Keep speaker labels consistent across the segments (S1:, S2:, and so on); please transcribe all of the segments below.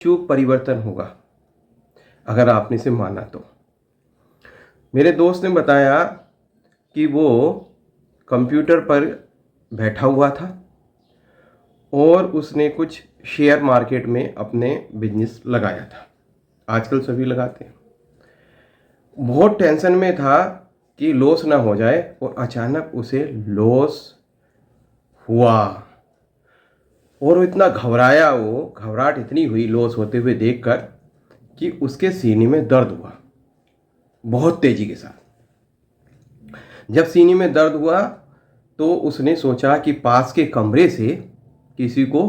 S1: चूक परिवर्तन होगा अगर आपने इसे माना तो। मेरे दोस्त ने बताया कि वो कंप्यूटर पर बैठा हुआ था और उसने कुछ शेयर मार्केट में अपने बिजनेस लगाया था। आजकल सभी लगाते हैं। बहुत टेंशन में था कि लॉस ना हो जाए और अचानक उसे लॉस हुआ और वो इतना घबराया, वो घबराहट इतनी हुई लॉस होते हुए देखकर कि उसके सीने में दर्द हुआ बहुत तेजी के साथ। जब सीने में दर्द हुआ तो उसने सोचा कि पास के कमरे से किसी को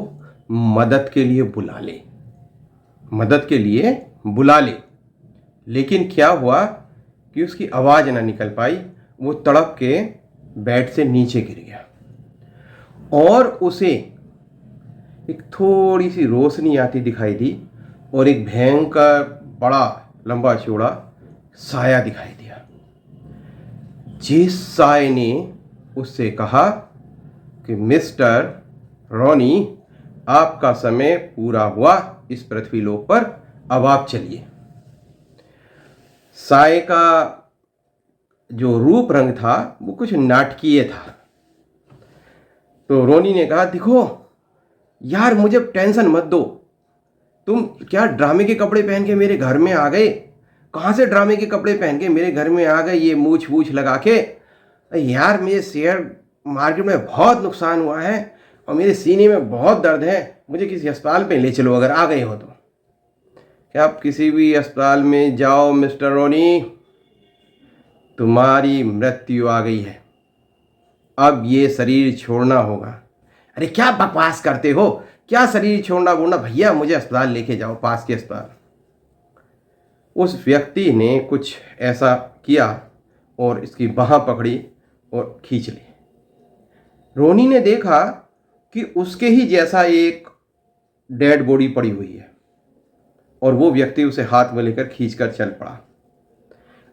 S1: मदद के लिए बुला ले। लेकिन क्या हुआ कि उसकी आवाज़ ना निकल पाई। वो तड़प के बेड से नीचे गिर गया और उसे एक थोड़ी सी रोशनी आती दिखाई दी और एक भयंकर बड़ा लंबा चौड़ा साया दिखाई दिया। जिस साय ने उससे कहा कि मिस्टर रॉनी, आपका समय पूरा हुआ इस पृथ्वीलोक पर, अब आप चलिए। साय का जो रूप रंग था वो कुछ नाटकीय था। तो रोनी ने कहा, देखो यार, मुझे टेंशन मत दो। तुम क्या ड्रामे के कपड़े पहन के मेरे घर में आ गए? कहाँ से ड्रामे के कपड़े पहन के मेरे घर में आ गए, ये मूछ वूछ लगा के? यार, मेरे शेयर मार्केट में बहुत नुकसान हुआ है और मेरे सीने में बहुत दर्द है, मुझे किसी अस्पताल पे ले चलो अगर आ गए हो तो। क्या आप किसी भी अस्पताल में जाओ मिस्टर रोनी, तुम्हारी मृत्यु आ गई है, अब ये शरीर छोड़ना होगा। अरे क्या बकवास करते हो, क्या शरीर छोड़ना बोलना, भैया मुझे अस्पताल लेके जाओ, पास के अस्पताल। उस व्यक्ति ने कुछ ऐसा किया और इसकी बाह पकड़ी और खींच ली। रोनी ने देखा कि उसके ही जैसा एक डेड बॉडी पड़ी हुई है और वो व्यक्ति उसे हाथ में लेकर खींचकर चल पड़ा।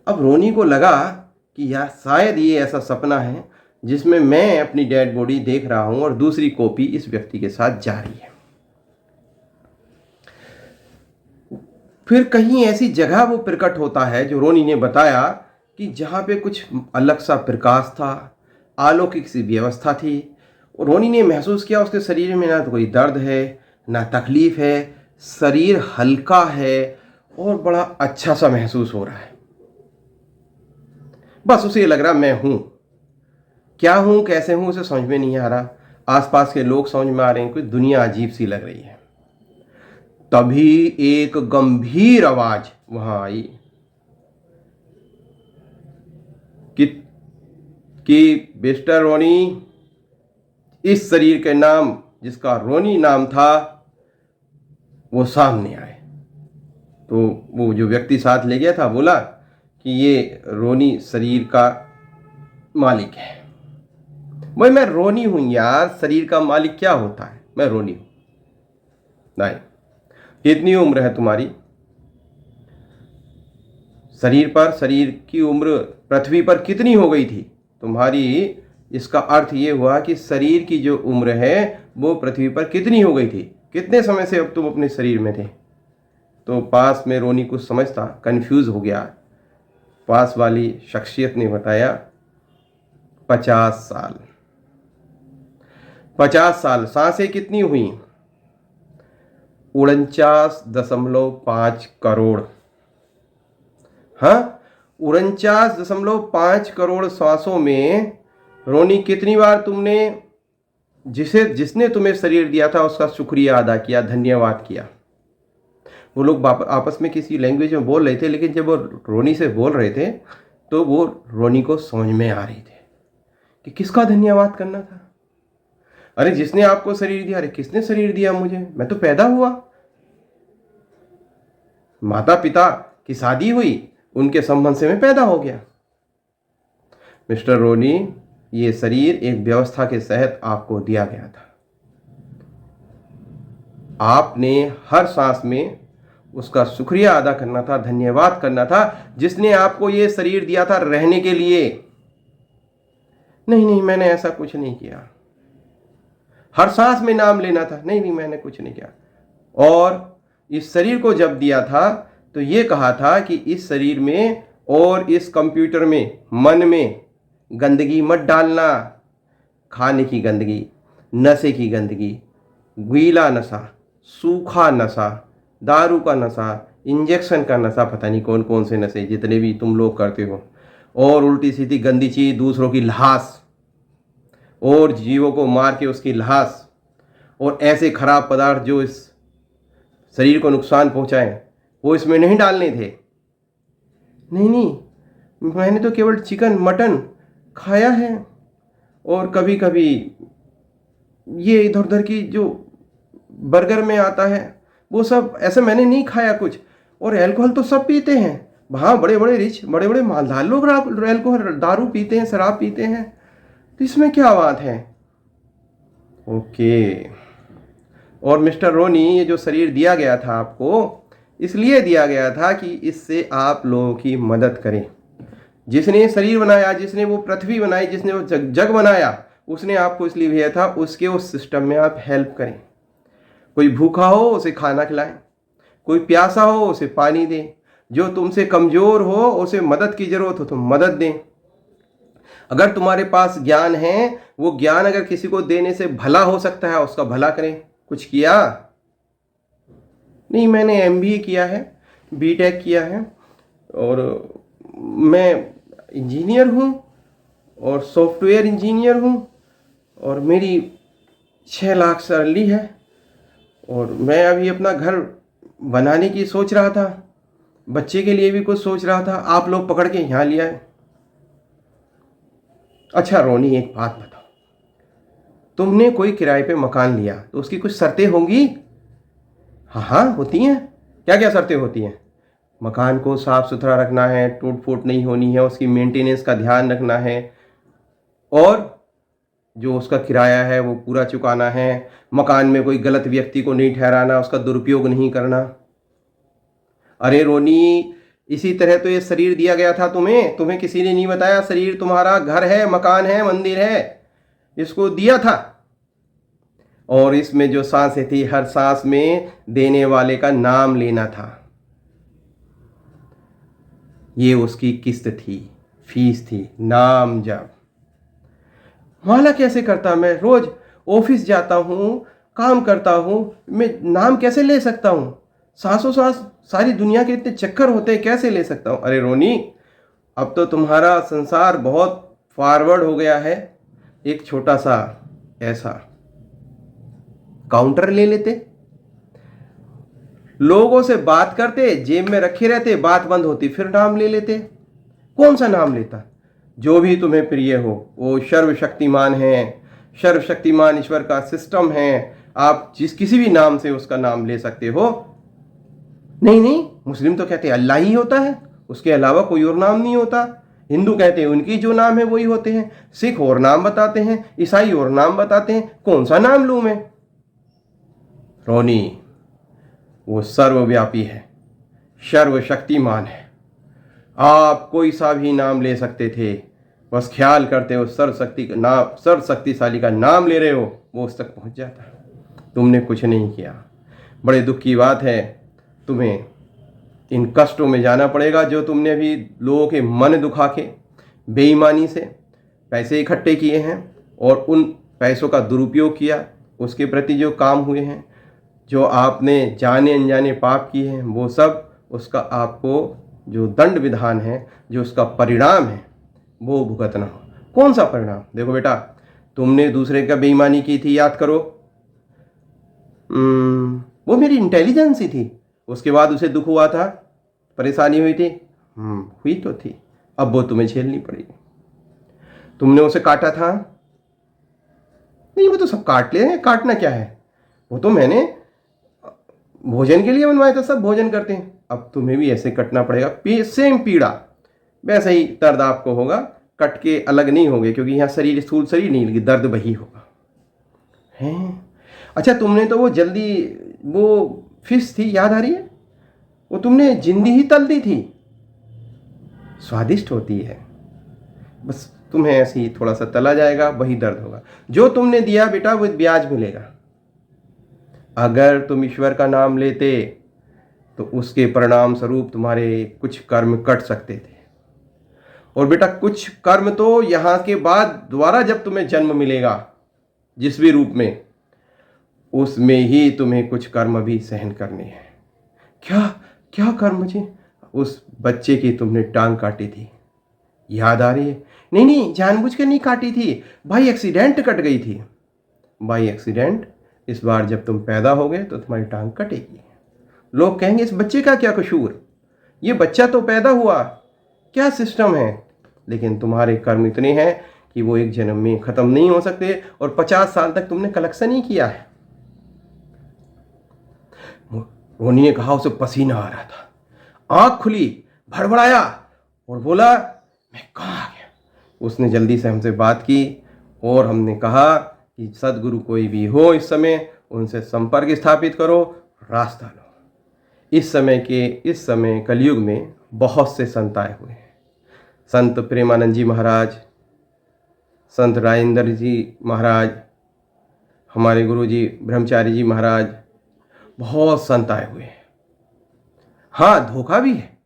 S1: अब रोनी को लगा कि यार शायद ये ऐसा सपना है जिसमें मैं अपनी डेड बॉडी देख रहा हूं और दूसरी कॉपी इस व्यक्ति के साथ जा रही है। फिर कहीं ऐसी जगह वो प्रकट होता है जो रोनी ने बताया कि जहाँ पे कुछ अलग सा प्रकाश था, अलौकिक सी व्यवस्था थी। रोनी ने महसूस किया उसके शरीर में ना तो कोई दर्द है ना तकलीफ है, शरीर हल्का है और बड़ा अच्छा सा महसूस हो रहा है। बस उसे लग रहा मैं हूँ, क्या हूँ कैसे हूँ उसे समझ में नहीं आ रहा। आसपास के लोग समझ में आ रहे हैं, कोई दुनिया अजीब सी लग रही है। तभी एक गंभीर आवाज वहां आई कि मिस्टर रोनी, इस शरीर के नाम जिसका रोनी नाम था वो सामने आए। तो वो जो व्यक्ति साथ ले गया था बोला कि ये रोनी शरीर का मालिक है। भाई मैं रोनी हूं यार, शरीर का मालिक क्या होता है, मैं रोनी हूं। नहीं, कितनी उम्र है तुम्हारी? शरीर की उम्र पृथ्वी पर कितनी हो गई थी तुम्हारी? इसका अर्थ ये हुआ कि शरीर की जो उम्र है वो पृथ्वी पर कितनी हो गई थी, कितने समय से अब तुम अपने शरीर में थे। तो पास में रोनी कुछ समझता, कंफ्यूज हो गया। पास वाली शख्सियत ने बताया 50 साल। 50 साल। सांसें कितनी हुई? 49.5 करोड़। हाँ, 49.5 करोड़ सांसों में रोनी कितनी बार तुमने जिसने तुम्हें शरीर दिया था उसका शुक्रिया अदा किया, धन्यवाद किया? वो लोग आपस में किसी लैंग्वेज में बोल रहे थे, लेकिन जब वो रोनी से बोल रहे थे तो वो रोनी को समझ में आ रही थे कि किसका धन्यवाद करना था। अरे जिसने आपको शरीर दिया, अरे किसने शरीर दिया मुझे, मैं तो पैदा हुआ, माता पिता की शादी हुई, उनके संबंध से मैं पैदा हो गया। मिस्टर रोनी, ये शरीर एक व्यवस्था के तहत आपको दिया गया था। आपने हर सांस में उसका शुक्रिया अदा करना था, धन्यवाद करना था, जिसने आपको ये शरीर दिया था रहने के लिए। नहीं नहीं, मैंने ऐसा कुछ नहीं किया। हर सांस में नाम लेना था, नहीं नहीं मैंने कुछ नहीं किया। और इस शरीर को जब दिया था तो ये कहा था कि इस शरीर में और इस कंप्यूटर में, मन में गंदगी मत डालना। खाने की गंदगी, नशे की गंदगी, गीला नशा, सूखा नशा, दारू का नशा, इंजेक्शन का नशा, पता नहीं कौन कौन से नशे जितने भी तुम लोग करते हो, और उल्टी सीधी गंदी चीज़, दूसरों की लाश और जीवों को मार के उसकी लाश, और ऐसे खराब पदार्थ जो इस शरीर को नुकसान पहुंचाएं, वो इसमें नहीं डालने थे। नहीं नहीं, मैंने तो केवल चिकन मटन खाया है, और कभी कभी ये इधर उधर की जो बर्गर में आता है वो सब, ऐसे मैंने नहीं खाया कुछ। और अल्कोहल तो सब पीते हैं वहाँ, बड़े बड़े रिच, बड़े बड़े मालदार लोग अल्कोहल, दारू पीते हैं, शराब पीते हैं, तो इसमें क्या बात है? ओके। और मिस्टर रोनी, ये जो शरीर दिया गया था आपको, इसलिए दिया गया था कि इससे आप लोगों की मदद करें। जिसने शरीर बनाया, जिसने वो पृथ्वी बनाई, जिसने वो जग बनाया, उसने आपको इसलिए भेजा था उसके उस सिस्टम में आप हेल्प करें। कोई भूखा हो उसे खाना खिलाएं, कोई प्यासा हो उसे पानी दें, जो तुमसे कमज़ोर हो उसे मदद की ज़रूरत हो तो मदद दें। अगर तुम्हारे पास ज्ञान है, वो ज्ञान अगर किसी को देने से भला हो सकता है, उसका भला करें। कुछ किया? नहीं, मैंने MBA किया है, BTech किया है, और मैं इंजीनियर हूँ, और सॉफ्टवेयर इंजीनियर हूँ, और मेरी 6 लाख सैलरी है, और मैं अभी अपना घर बनाने की सोच रहा था, बच्चे के लिए भी कुछ सोच रहा था, आप लोग पकड़ के यहाँ ले आए। अच्छा रोनी, एक बात बताओ, तुमने कोई किराए पे मकान लिया तो उसकी कुछ शर्तें होंगी? हाँ हाँ, होती हैं। क्या क्या शर्तें होती हैं? मकान को साफ़ सुथरा रखना है, टूट फूट नहीं होनी है, उसकी मेंटेनेंस का ध्यान रखना है, और जो उसका किराया है वो पूरा चुकाना है, मकान में कोई गलत व्यक्ति को नहीं ठहराना, उसका दुरुपयोग नहीं करना। अरे रोनी, इसी तरह तो ये शरीर दिया गया था तुम्हें किसी ने नहीं बताया? शरीर तुम्हारा घर है, मकान है, मंदिर है, इसको दिया था। और इसमें जो सांसें थी, हर सांस में देने वाले का नाम लेना था। ये उसकी किस्त थी, फीस थी, नाम जप। माला कैसे करता? मैं रोज ऑफिस जाता हूँ, काम करता हूँ, मैं नाम कैसे ले सकता हूँ? सांसों सांस सारी दुनिया के इतने चक्कर होते हैं, कैसे ले सकता हूँ? अरे रोनी, अब तो तुम्हारा संसार बहुत फॉरवर्ड हो गया है। एक छोटा सा ऐसा काउंटर ले लेते, लोगों से बात करते, जेब में रखे रहते, बात बंद होती, फिर नाम ले लेते। कौन सा नाम लेता? जो भी तुम्हें प्रिय हो, वो सर्वशक्तिमान है, सर्वशक्तिमान ईश्वर का सिस्टम है, आप किसी भी नाम से उसका नाम ले सकते हो। नहीं नहीं, मुस्लिम तो कहते हैं अल्लाह ही होता है, उसके अलावा कोई और नाम नहीं होता। हिंदू कहते हैं उनकी जो नाम है वही होते हैं, सिख और नाम बताते हैं, ईसाई और नाम बताते हैं, कौन सा नाम लूं मैं? रोनी, वो सर्वव्यापी है, सर्वशक्तिमान है, आप कोई सा भी नाम ले सकते थे, बस ख्याल करते हो सर्वशक्तिशाली का नाम ले रहे हो, वो उस तक पहुंच जाता है। तुमने कुछ नहीं किया। बड़े दुख की बात है, तुम्हें इन कष्टों में जाना पड़ेगा जो तुमने अभी लोगों के मन दुखा के बेईमानी से पैसे इकट्ठे किए हैं, और उन पैसों का दुरुपयोग किया, उसके प्रति जो काम हुए हैं, जो आपने जाने अनजाने पाप किए हैं, वो सब उसका आपको जो दंड विधान है, जो उसका परिणाम है, वो भुगतना हो। कौन सा परिणाम? देखो बेटा, तुमने दूसरे का बेईमानी की थी, याद करो। वो मेरी इंटेलिजेंस ही थी, उसके बाद उसे दुख हुआ था, परेशानी हुई थी, हुई तो थी, अब वो तुम्हें झेलनी पड़ेगी। तुमने उसे काटा था? नहीं, वो तो सब काट ले हैं, काटना क्या है, वो तो मैंने भोजन के लिए बनवाया था, सब भोजन करते हैं। अब तुम्हें भी ऐसे कटना पड़ेगा, सेम पीड़ा, वैसे ही दर्द आपको होगा, कट के अलग नहीं होंगे, क्योंकि यहाँ शरीर स्थूल शरीर नहीं लगी, दर्द वही होगा। हैं? अच्छा, तुमने तो वो फिश थी, याद आ रही है? वो तुमने जिंदी ही तल दी थी, स्वादिष्ट होती है, बस तुम्हें ऐसे ही थोड़ा सा तला जाएगा, वही दर्द होगा। जो तुमने दिया बेटा, वो ब्याज मिलेगा। अगर तुम ईश्वर का नाम लेते तो उसके परिणाम स्वरूप तुम्हारे कुछ कर्म कट सकते थे। और बेटा कुछ कर्म तो यहाँ के बाद दोबारा जब तुम्हें जन्म मिलेगा जिस भी रूप में, उसमें ही तुम्हें कुछ कर्म भी सहन करने हैं। क्या क्या कर्म जी? उस बच्चे की तुमने टांग काटी थी, याद आ रही है? नहीं नहीं, जानबूझ कर नहीं काटी थी, बाई एक्सीडेंट कट गई थी। बाई एक्सीडेंट इस बार जब तुम पैदा हो गए तो तुम्हारी टांग कटेगी। लोग कहेंगे इस बच्चे का क्या कसूर, ये बच्चा तो पैदा हुआ, क्या सिस्टम है। लेकिन तुम्हारे कर्म इतने हैं कि वो एक जन्म में खत्म नहीं हो सकते, और 50 साल तक तुमने कलेक्शन ही किया है। रोनी ने कहा उसे पसीना आ रहा था, आंख खुली, भड़बड़ाया और बोला मैं कहाँ आ गया। उसने जल्दी से हमसे बात की और हमने कहा कि सदगुरु कोई भी हो इस समय उनसे संपर्क स्थापित करो, रास्ता लो। इस समय कलयुग में बहुत से संत आए हुए हैं। संत प्रेमानंद जी महाराज, संत राजेंद्र जी महाराज, हमारे गुरु जी ब्रह्मचारी जी महाराज, बहुत संत आए हुए हैं। हाँ, धोखा भी है।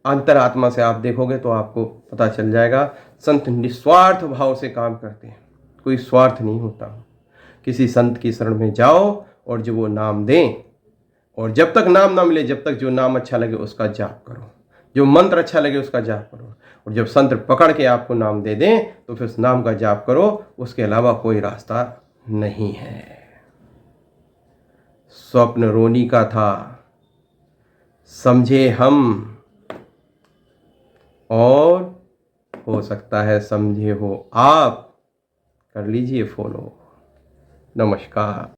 S1: अंतरात्मा से आप देखोगे तो आपको पता चल जाएगा। संत निस्वार्थ भाव से काम करते हैं, कोई स्वार्थ नहीं होता। किसी संत की शरण में जाओ और जो वो नाम दें, और जब तक नाम ना मिले, जब तक जो नाम अच्छा लगे उसका जाप करो, जो मंत्र अच्छा लगे उसका जाप करो। और जब संत पकड़ के आपको नाम दे दें तो फिर उस नाम का जाप करो, उसके अलावा कोई रास्ता नहीं है। स्वप्न रोनी का था, समझे हम, और हो सकता है समझे हो आप। कर लीजिए फॉलो। नमस्कार।